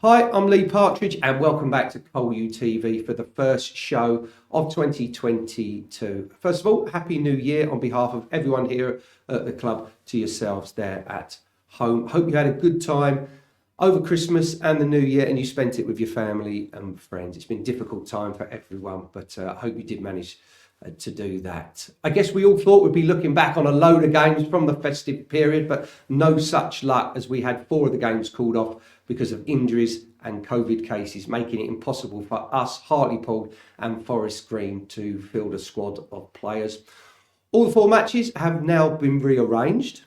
Hi, I'm Lee Partridge and welcome back to Col U TV for the first show of 2022. First of all, Happy New Year on behalf of everyone here at the club to yourselves there at home. Hope you had a good time over Christmas and the New Year and you spent it with your family and friends. It's been a difficult time for everyone, but I hope you did manage to do that. I guess we all thought we'd be looking back on a load of games from the festive period, but no such luck as we had 4 of the games called off because of injuries and COVID cases, making it impossible for us, Hartlepool and Forest Green, to field a squad of players. All the 4 matches have now been rearranged.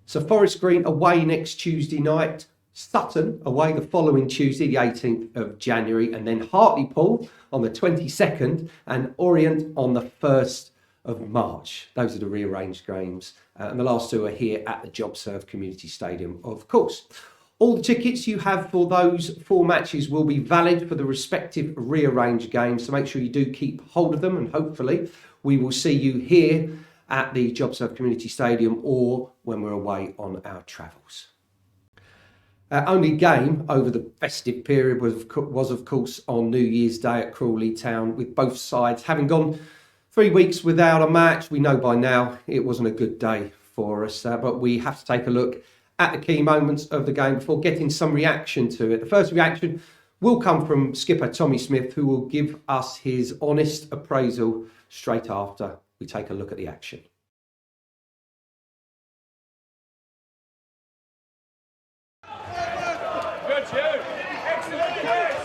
So Forest Green away next Tuesday night, Sutton away the following Tuesday, the 18th of January, and then Hartlepool on the 22nd and Orient on the 1st of March. Those are the rearranged games. And the last 2 are here at the JobServe Community Stadium, of course. All the tickets you have for those 4 matches will be valid for the respective rearranged games, so make sure you do keep hold of them, and hopefully we will see you here at the JobServe Community Stadium or when we're away on our travels. Our only game over the festive period was of course on New Year's Day at Crawley Town, with both sides having gone 3 weeks without a match. We know by now it wasn't a good day for us, but we have to take a look at the key moments of the game before getting some reaction to it. The first reaction will come from skipper Tommy Smith, who will give us his honest appraisal straight after we take a look at the action. Good shoot. Excellent kiss.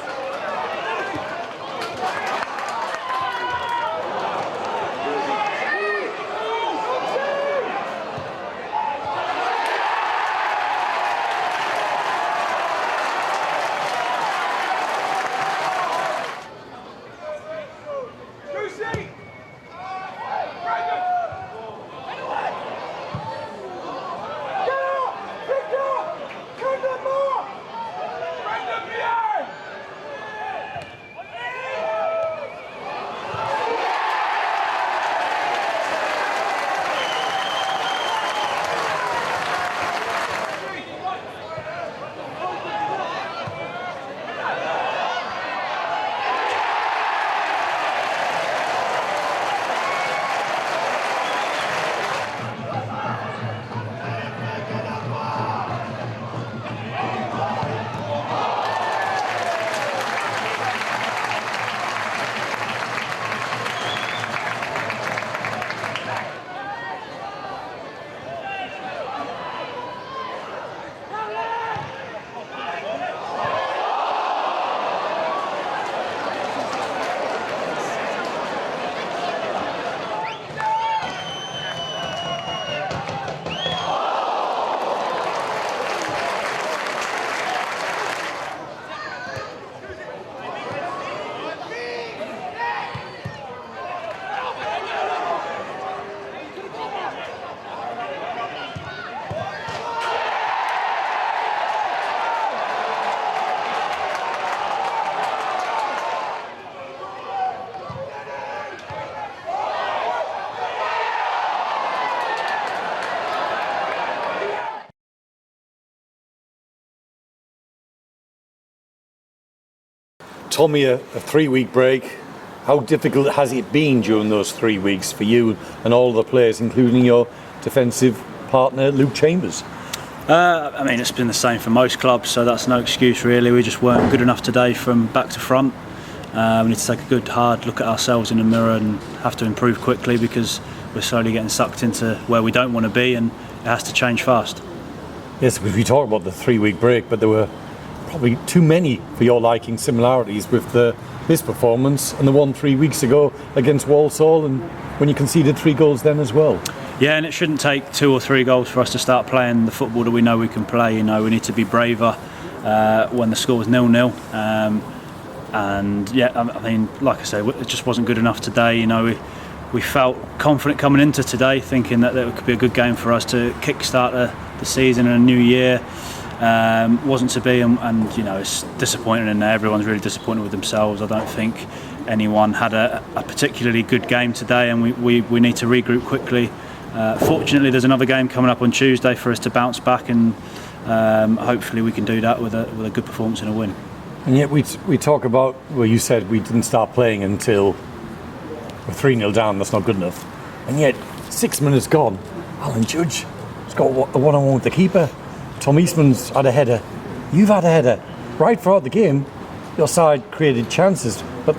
Tommy, a 3-week break. How difficult has it been during those 3 weeks for you and all the players, including your defensive partner, Luke Chambers? I mean, it's been the same for most clubs, so that's no excuse really. We just weren't good enough today from back to front. We need to take a good hard look at ourselves in the mirror and have to improve quickly, because we're slowly getting sucked into where we don't want to be, and it has to change fast. Yes, we talk about the 3-week break, but there were probably too many for your liking similarities with this performance and the one 3 weeks ago against Walsall, and when you conceded 3 goals then as well. Yeah, and it shouldn't take 2 or 3 goals for us to start playing the football that we know we can play. You know, we need to be braver when the score was 0-0. And yeah, I mean, like I say, it just wasn't good enough today. You know, we felt confident coming into today, thinking that it could be a good game for us to kick-start the season and a new year. Wasn't to be, and you know, it's disappointing in there. Everyone's really disappointed with themselves. I don't think anyone had a particularly good game today, and we need to regroup quickly. Fortunately, there's another game coming up on Tuesday for us to bounce back and hopefully we can do that with a good performance and a win. And yet we talk about, well, you said we didn't start playing until we're 3-0 down, that's not good enough. And yet, 6 minutes gone, Alan Judge has got the one-on-one with the keeper. Tom Eastman's had a header. You've had a header. Right throughout the game, your side created chances, but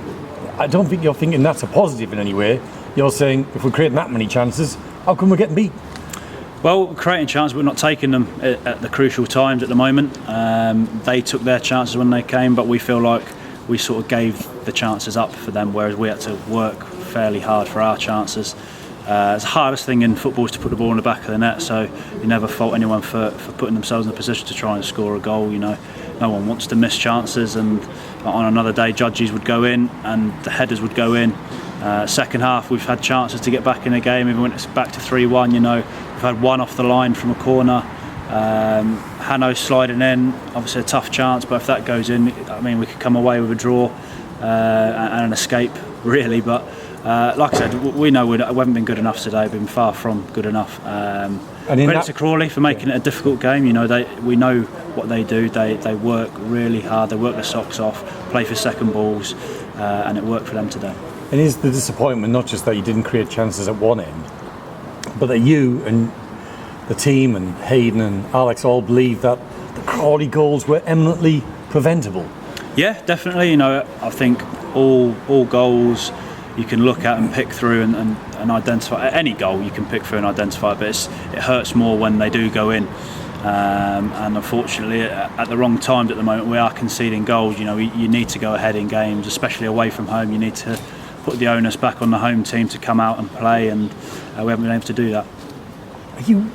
I don't think you're thinking that's a positive in any way. You're saying, if we're creating that many chances, how come we're getting beat? Well, creating chances, we're not taking them at the crucial times at the moment. They took their chances when they came, but we feel like we sort of gave the chances up for them, whereas we had to work fairly hard for our chances. It's the hardest thing in football is to put the ball in the back of the net, so you never fault anyone for putting themselves in a position to try and score a goal. You know, no one wants to miss chances, and on another day, Judges would go in and the headers would go in. Second half, we've had chances to get back in the game, even when it's back to 3-1. You know, we've had one off the line from a corner. Hanno sliding in, obviously a tough chance, but if that goes in, I mean, we could come away with a draw and an escape, really. But like I said, we know we haven't been good enough today. We've been far from good enough. Credit to Crawley for making it a difficult game. You know, we know what they do. They work really hard. They work their socks off, play for second balls, and it worked for them today. And is the disappointment not just that you didn't create chances at one end, but that you and the team and Hayden and Alex all believe that the Crawley goals were eminently preventable? Yeah, definitely. You know, I think all goals you can look at and pick through and identify. Any goal you can pick through and identify, but it hurts more when they do go in. And unfortunately, at the wrong times at the moment, we are conceding goals. You know, you need to go ahead in games, especially away from home. You need to put the onus back on the home team to come out and play, and we haven't been able to do that. Are you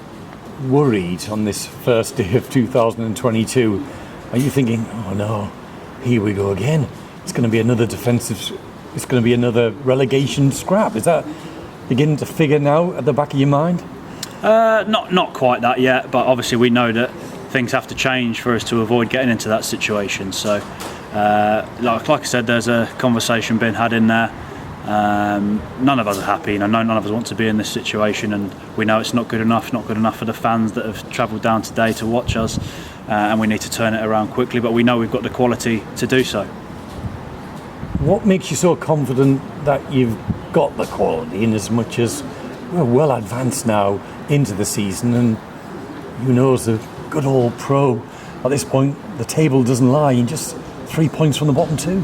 worried on this first day of 2022? Are you thinking, oh no, here we go again? It's going to be another it's going to be another relegation scrap. Is that beginning to figure now at the back of your mind? Not quite that yet, but obviously we know that things have to change for us to avoid getting into that situation. So, like I said, there's a conversation being had in there. None of us are happy. You know, none of us want to be in this situation, and we know it's not good enough. Not good enough for the fans that have travelled down today to watch us, and we need to turn it around quickly. But we know we've got the quality to do so. What makes you so confident that you've got the quality, in as much as we're well advanced now into the season, and you know, as a good old pro, at this point the table doesn't lie in just 3 points from the bottom two?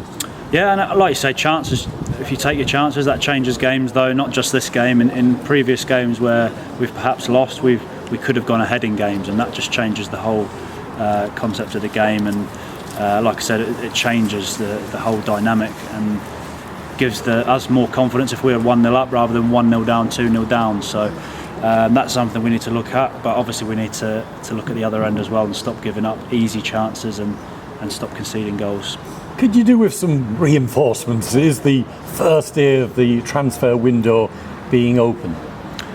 Yeah, and like you say, chances. If you take your chances, that changes games, though. Not just this game. In previous games where we've perhaps lost, we could have gone ahead in games, and that just changes the whole concept of the game. And like I said, it changes the whole dynamic and gives us more confidence if we're 1-0 up rather than 1-0 down, 2-0 down. So that's something we need to look at. But obviously, we need to look at the other end as well and stop giving up easy chances and stop conceding goals. Could you do with some reinforcements? Is the first day of the transfer window being open?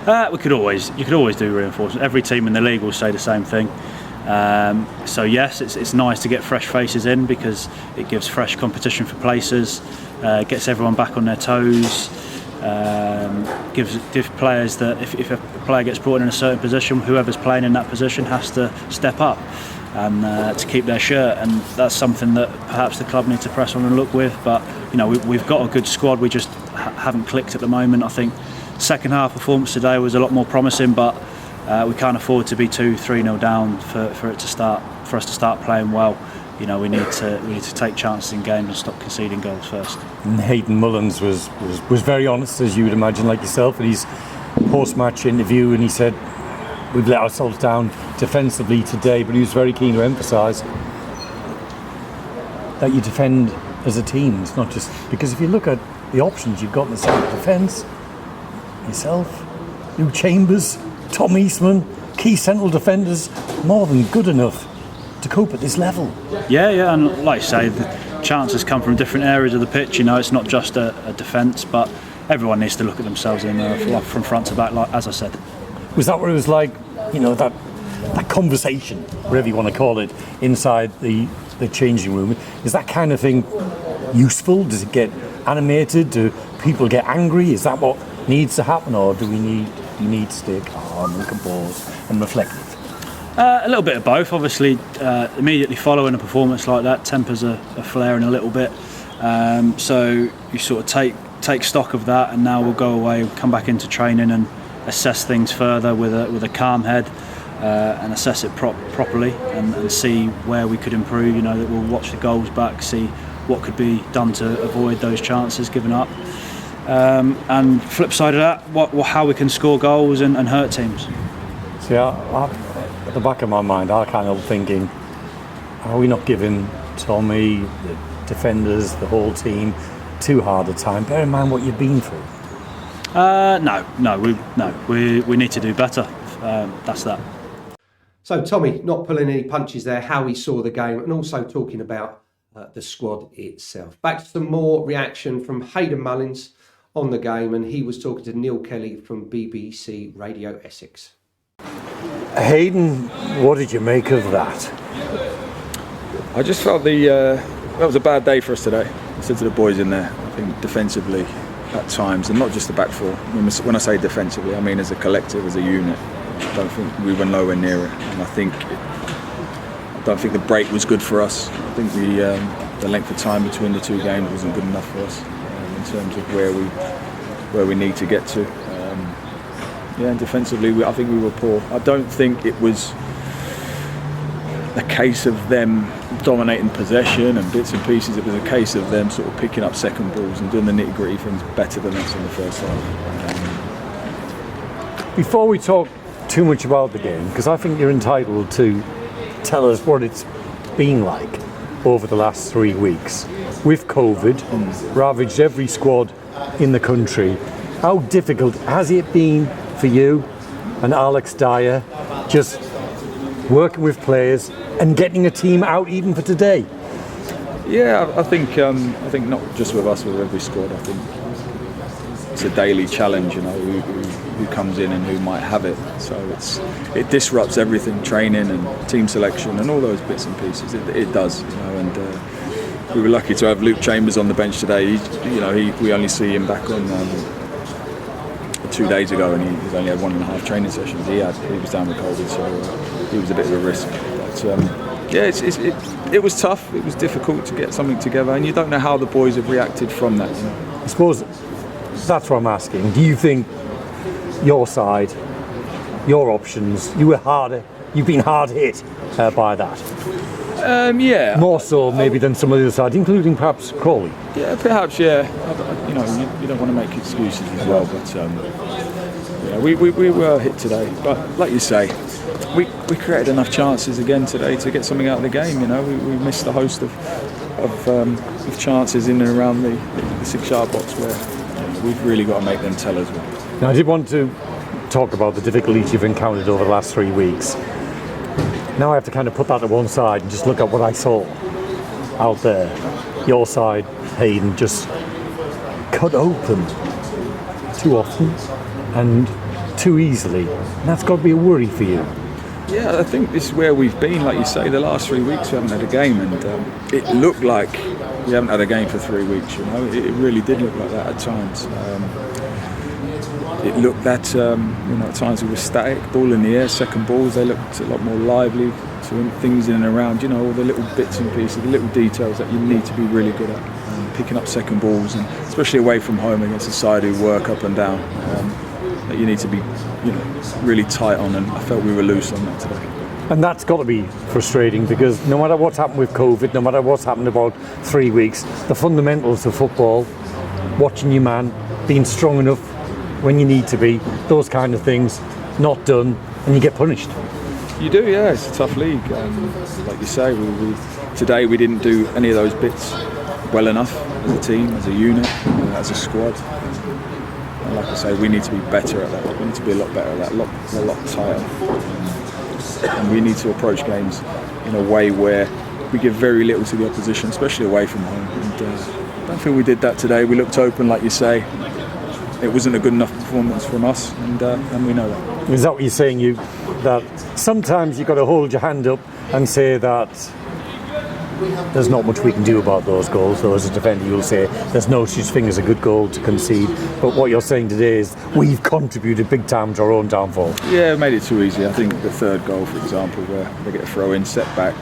You could always do reinforcements. Every team in the league will say the same thing. So yes, it's nice to get fresh faces in because it gives fresh competition for places, gets everyone back on their toes, gives players that if a player gets brought in a certain position, whoever's playing in that position has to step up and to keep their shirt, and that's something that perhaps the club need to press on and look with. But you know, we've got a good squad, we just haven't clicked at the moment. I think second half performance today was a lot more promising, but we can't afford to be 2-3-0 down for us to start playing well. You know, we need to take chances in games and stop conceding goals first. And Hayden Mullins was very honest, as you would imagine, like yourself, in his post-match interview, and he said we've let ourselves down defensively today, but he was very keen to emphasise that you defend as a team. It's not just because if you look at the options you've got in the centre of defence, yourself, Lou Chambers, Tom Eastman, key central defenders, more than good enough to cope at this level. Yeah, and like you say, the chances come from different areas of the pitch. You know, it's not just a defence, but everyone needs to look at themselves from front to back, like as I said. Was that what it was like, you know, that conversation, whatever you want to call it, inside the changing room? Is that kind of thing useful? Does it get animated? Do people get angry? Is that what needs to happen, or do you need to stay calm and composed and reflective? A little bit of both. Obviously, immediately following a performance like that, tempers are flaring a little bit. So you sort of take stock of that, and now we'll go away, come back into training and assess things further with a calm head, and assess it properly and see where we could improve. You know, that we'll watch the goals back, see what could be done to avoid those chances given up. And flip side of that, how we can score goals and hurt teams. See, at the back of my mind, I kind of thinking, are we not giving Tommy, the defenders, the whole team too hard a time? Bear in mind what you've been through. We need to do better. That's that. So Tommy, not pulling any punches there, how he saw the game, and also talking about the squad itself. Back to some more reaction from Hayden Mullins on the game, and he was talking to Neil Kelly from BBC Radio Essex. Hayden, what did you make of that? I just felt that was a bad day for us today. I said to the boys in there, I think defensively at times, and not just the back four. When I say defensively, I mean as a collective, as a unit. I don't think we were nowhere near it, and I don't think the break was good for us. I think the length of time between the two games wasn't good enough for us in terms of where we need to get to. And defensively, I think we were poor. I don't think it was a case of them dominating possession and bits and pieces. It was a case of them sort of picking up second balls and doing the nitty-gritty things better than us in the first half. Before we talk too much about the game, because I think you're entitled to tell us what it's been like over the last 3 weeks. With COVID, ravaged every squad in the country. How difficult has it been for you and Alex Dyer, just working with players and getting a team out even for today? Yeah, I think not just with us, with every squad. I think it's a daily challenge, you know, who comes in and who might have it. So it disrupts everything, training and team selection and all those bits and pieces. It does, you know. And we were lucky to have Luke Chambers on the bench today. We only see him back on 2 days ago, and he's only had 1.5 training sessions. He was down with COVID, so he was a bit of a risk. But it was tough. It was difficult to get something together, and you don't know how the boys have reacted from that. You know? I suppose that's what I'm asking. Do you think your side, your options, you've been hard hit by that? Yeah. More so maybe than some of the other sides, including perhaps Crawley. Yeah, perhaps. Yeah. You don't want to make excuses as well, but we were hit today. But like you say, we created enough chances again today to get something out of the game. You know, we missed a host of chances in and around the 6-yard box where we've really got to make them tell us. Now, I did want to talk about the difficulties you've encountered over the last 3 weeks. Now I have to kind of put that to one side and just look at what I saw out there. Your side, Hayden, just cut open too often and too easily. And that's got to be a worry for you. Yeah, I think this is where we've been. Like you say, the last 3 weeks we haven't had a game, and it looked like we haven't had a game for 3 weeks. You know, it really did look like that at times. It looked that at times we were static, ball in the air, second balls. They looked a lot more lively, to things in and around. You know, all the little bits and pieces, the little details that you need to be really good at. Picking up second balls, and especially away from home against a side who work up and down. That you need to be, really tight on, and I felt we were loose on that today. And that's got to be frustrating, because no matter what's happened with COVID, no matter what's happened about 3 weeks, the fundamentals of football, watching your man, being strong enough when you need to be, those kind of things, not done, and you get punished. You do, yeah. It's a tough league. Like you say, today we didn't do any of those bits well enough as a team, as a unit, as a squad. And like I say, we need to be better at that. We need to be a lot better at that, a lot tighter. And we need to approach games in a way where we give very little to the opposition, especially away from home. And I don't think we did that today. We looked open, like you say. It wasn't a good enough performance from us, and we know that. Is that what you're saying? That sometimes you've got to hold your hand up and say that there's not much we can do about those goals. Though as a defender, you'll say there's no such thing as a good goal to concede. But what you're saying today is we've contributed big time to our own downfall. Yeah, made it too easy. I think the third goal, for example, where they get a throw in, set back,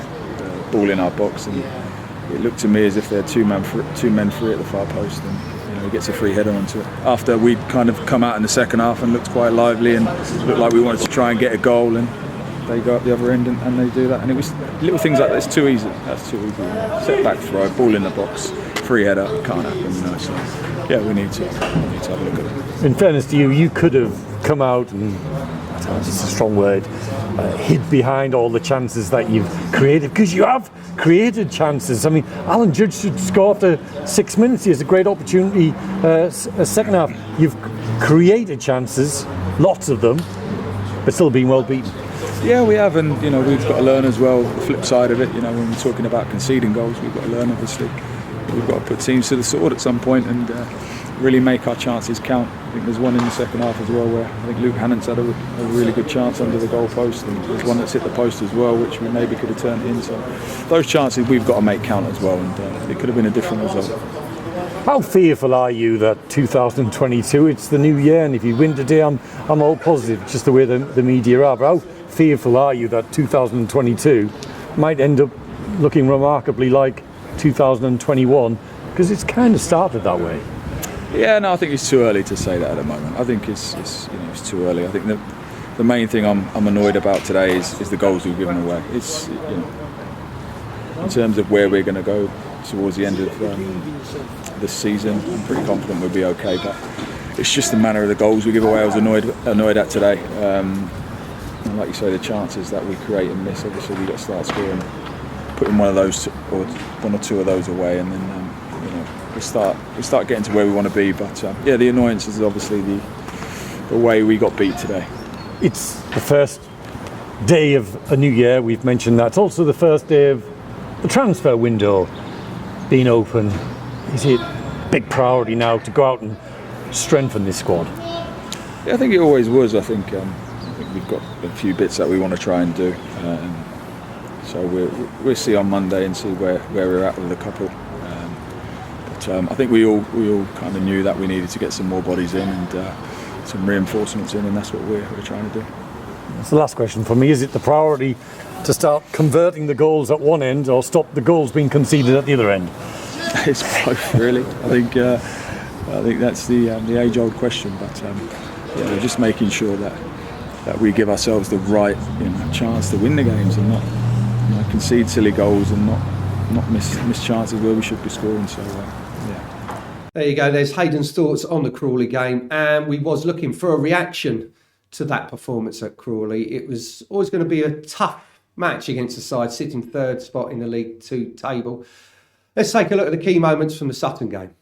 ball in our box, and it looked to me as if they're two men free at the far post, and he gets a free header onto it. After we'd kind of come out in the second half and looked quite lively and looked like we wanted to try and get a goal, and they go up the other end and they do that. And it was little things like that. It's too easy. That's too easy. Set back throw, ball in the box, free header, can't happen. So yeah, we need to have a look at it. In fairness to you, you could have come out and, I don't know, it's a strong word, hid behind all the chances that you've created, because you have created chances. I mean, Alan Judge should score after 6 minutes. He has a great opportunity second half. You've created chances, lots of them, but still being well beaten. Yeah, we have, and we've got to learn as well the flip side of it. When we're talking about conceding goals, we've got to learn, obviously. We've got to put teams to the sword at some point and really make our chances count. I think there's one in the second half as well where I think Luke Hannant's had a really good chance under the goal post, and there's one that's hit the post as well, which we maybe could have turned in. So those chances we've got to make count as well, and it could have been a different result. How fearful are you that 2022, it's the new year, and if you win today, I'm all positive, just the way the media are. But how fearful are you that 2022 might end up looking remarkably like 2021, because it's kind of started that way? Yeah, no, I think it's too early to say that at the moment. I think it's too early. I think the main thing I'm annoyed about today is the goals we've given away. It's in terms of where we're going to go towards the end of this season, I'm pretty confident we'll be okay. But it's just the manner of the goals we give away. I was annoyed at today. And like you say, the chances that we create and miss, obviously we've got to start scoring, putting one or two of those away, and then we start getting to where we want to be. But yeah, the annoyance is obviously the way we got beat today. It's the first day of a new year, we've mentioned that. It's also the first day of the transfer window being open. Is it a big priority now to go out and strengthen this squad? Yeah, I think it always was. I think we've got a few bits that we want to try and do. So we'll see on Monday and see where we're at with a couple. But I think we all kind of knew that we needed to get some more bodies in and some reinforcements in, and that's what we're trying to do. That's the last question for me. Is it the priority to start converting the goals at one end, or stop the goals being conceded at the other end? It's both, really. I think that's the age-old question. But yeah, just making sure that we give ourselves the right chance to win the games and not concede silly goals and not miss chances where we should be scoring. So yeah. There you go. There's Hayden's thoughts on the Crawley game, and we was looking for a reaction to that performance at Crawley. It was always going to be a tough match against the side sitting third spot in the League Two table. Let's take a look at the key moments from the Sutton game.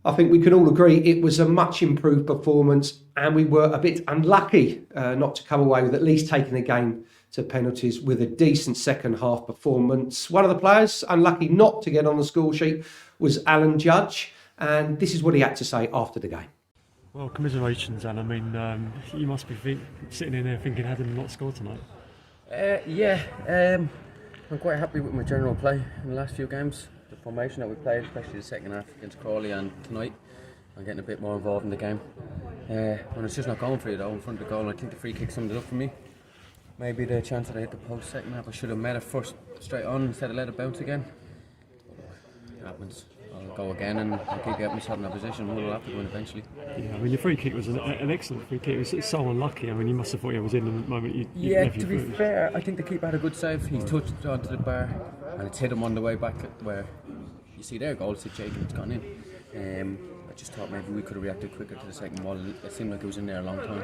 I think we can all agree it was a much improved performance, and we were a bit unlucky not to come away with at least taking the game to penalties with a decent second half performance. One of the players unlucky not to get on the score sheet was Alan Judge, and this is what he had to say after the game. Well, commiserations, and I mean, you must be sitting in there thinking, had him not scored tonight? I'm quite happy with my general play in the last few games. The formation that we played, especially the second half against Crawley, and tonight I'm getting a bit more involved in the game. When it's just not going for you though in front of the goal, I think the free kick summed it up for me. Maybe the chance that I hit the post second half, I should have made it first straight on instead of let it bounce again. It happens. I'll go again and I'll keep getting myself in that position. We'll have to win eventually. Yeah, I mean, your free kick was an excellent free kick. It was so unlucky. I mean, you must have thought it was in the moment. To be fair, I think the keeper had a good save. He touched onto the bar and it's hit him on the way back where you see their goal, it's hit Jake and it's gone in. I just thought maybe we could have reacted quicker to the second wall. It seemed like it was in there a long time.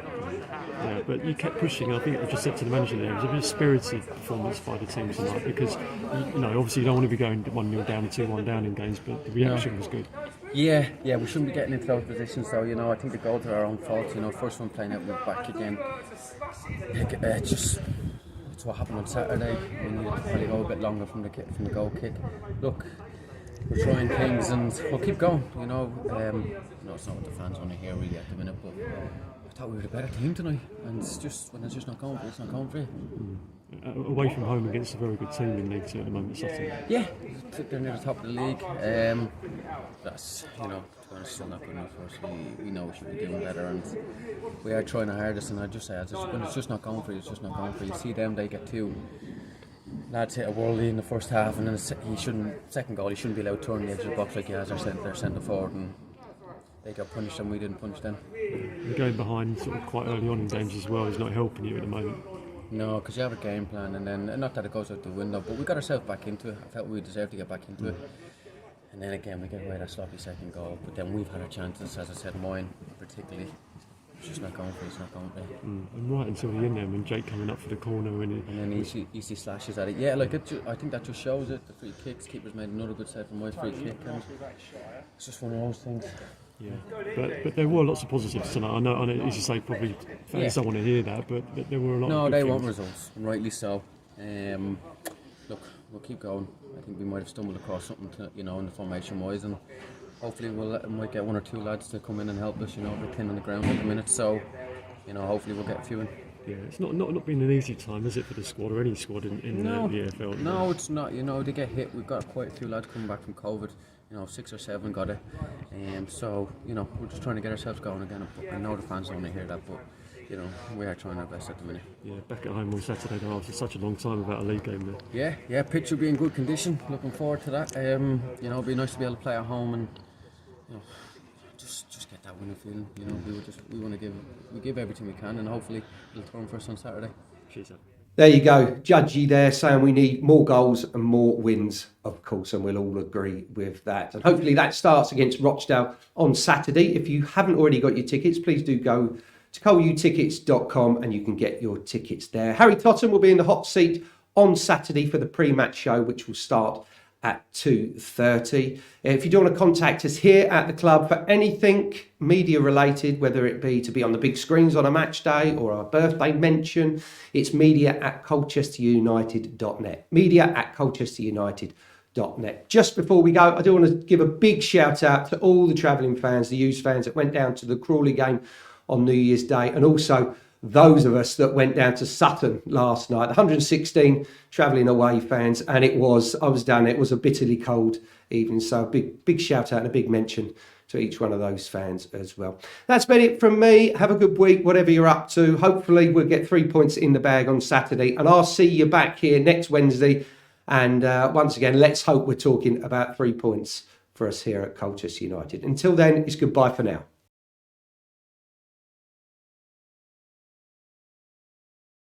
Yeah, but you kept pushing. I think I just said to the manager there, it was a bit spirited performance by the team tonight because, obviously you don't want to be going 1-0 down and 2-1 down in games, but the reaction was good. Yeah, we shouldn't be getting into those positions though, I think the goals are our own fault, first one playing out with back again. It's what happened on Saturday. We needed to probably go a bit longer from the goal kick. Look, we're trying things and we'll keep going, it's not what the fans want to hear really at the minute, but I thought we were the better team tonight, and it's just when it's just not going for it, it's not going for it. Away from home against a very good team in League 2 at the moment, Sutton. Yeah, they're near the top of the league. That's, to be honest, still not good enough for us. We know we should be doing better, and we are trying our hardest, and I just say, when it's just not going for you, it's just not going for you. You see them, they get two lads hit a worldie in the first half, and then second goal, he shouldn't be allowed to turn the edge of the box like he has their centre forward, and they got punished and we didn't punish them. You're going behind sort of quite early on in games as well is not helping you at the moment. No, because you have a game plan, and then not that it goes out the window, but we got ourselves back into it. I felt we deserved to get back into it, and then again we get away that sloppy second goal. But then we've had our chances, as I said, mine particularly. It's just not going for it. It's not going for it. And right until the end there, when Jake coming up for the corner, and then easy slashes at it. Yeah, I think that just shows it. The free kicks, keeper's made another good save from my free kick, and it's just one of those things. Yeah, but there were lots of positives tonight. I know, as you say, probably fans don't want to hear that, but there were a lot. No, of they things. want results, and rightly so. Look, we'll keep going. I think we might have stumbled across something, in the formation wise, and hopefully we might get one or two lads to come in and help us. They're thin on the ground at the minute, so hopefully we'll get a few in. Yeah, it's not been an easy time, is it, for the squad or any squad in the EFL? No, it's not. They get hit. We've got quite a few lads coming back from COVID. 6 or 7 got it. So we're just trying to get ourselves going again. I know the fans don't want to hear that, but we are trying our best at the minute. Yeah, back at home on Saturday though, after such a long time without a league game there. Yeah, pitch will be in good condition. Looking forward to that. It'll be nice to be able to play at home and just get that winning feeling. We give everything we can, and hopefully it'll turn for us on Saturday. Cheers. There you go, Judgy there saying we need more goals and more wins, of course, and we'll all agree with that. And hopefully that starts against Rochdale on Saturday. If you haven't already got your tickets, please do go to colutickets.com and you can get your tickets there. Harry Totten will be in the hot seat on Saturday for the pre-match show, which will start at 2:30. If you do want to contact us here at the club for anything media related, whether it be to be on the big screens on a match day or a birthday mention, it's media@colchesterunited.net. Media@colchesterunited.net. Just before we go, I do want to give a big shout out to all the travelling fans, the youth fans that went down to the Crawley game on New Year's Day, and also those of us that went down to Sutton last night, 116 travelling away fans, and I was down there, it was a bitterly cold evening, so a big shout out and a big mention to each one of those fans as well. That's been it from me. Have a good week, whatever you're up to. Hopefully we'll get 3 points in the bag on Saturday, and I'll see you back here next Wednesday, and once again, let's hope we're talking about 3 points for us here at Colchester United. Until then, it's goodbye for now.